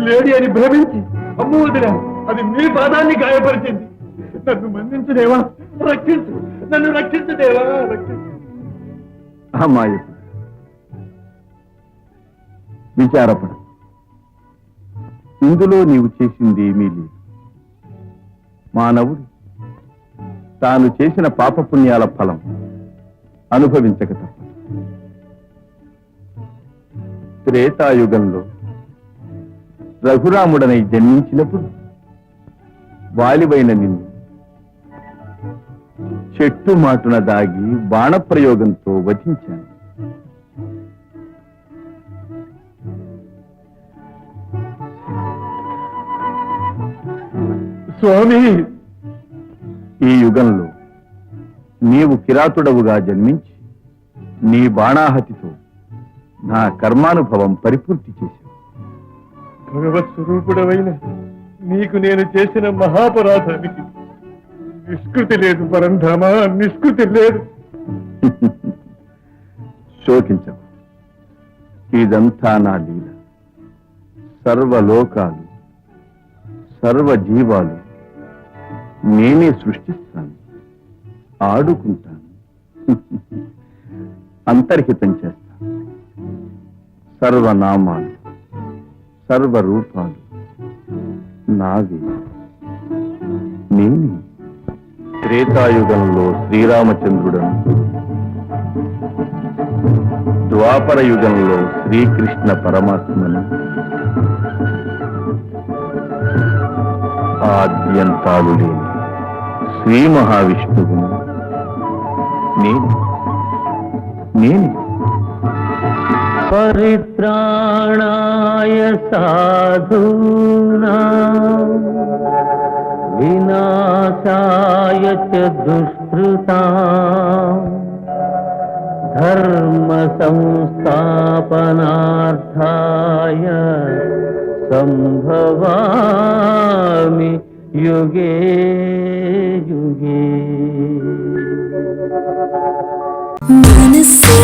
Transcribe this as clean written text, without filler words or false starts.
లేడి అని భ్రమించి అమ్ము వదిలా అది మీ పాదాన్ని గాయపరిచింది. నన్ను మన్నించు దేవా, రక్షించు, నన్ను రక్షించు దేవా, రక్షించు. అమ్మాయకు విచారపడ, ఇందులో నీవు చేసింది ఏమీ లేదు. మానవుడు తాను చేసిన పాపపుణ్యాల ఫలం అనుభవించక తప్పదు. త్రేతాయుగంలో రఘురాముడనై జన్మించినప్పుడు వాలివైన నిన్ను చెట్టు మాటున దాగి బాణప్రయోగంతో వధించాను. స్వామి, ఈ యుగంలో నీవు కిరాతుడవుగా జన్మించి నీ బాణాహతితో నా కర్మానుభవం పరిపూర్తి చేశావు. భగవత్ స్వరూపుడవైన నీకు నేను చేసిన మహాపరాధానికి నిష్కృతి లేదు పరంధామా, నిష్కృతి లేదు. శోకించకు, ఇదంతా నా లీల. సర్వలోకాలు సర్వజీవాలు నేనే సృష్టిస్తాను, ఆడుకుంటాను, అంతర్హితం చేస్తాను. సర్వనామాలు సర్వరూపాలు నావే, నేనే. త్రేతాయుగంలో శ్రీరామచంద్రుడను, ద్వాపర యుగంలో శ్రీకృష్ణ పరమాత్మను, ఆద్యంతాలు లేని శ్రీ మహావిష్ణువును నేనే. పరిత్రాణాయ సాధూనాం వినాశాయ చ దుష్కృతాం ధర్మ సంస్థాపనార్థాయ సంభవామి యుగే యుగే. మనసే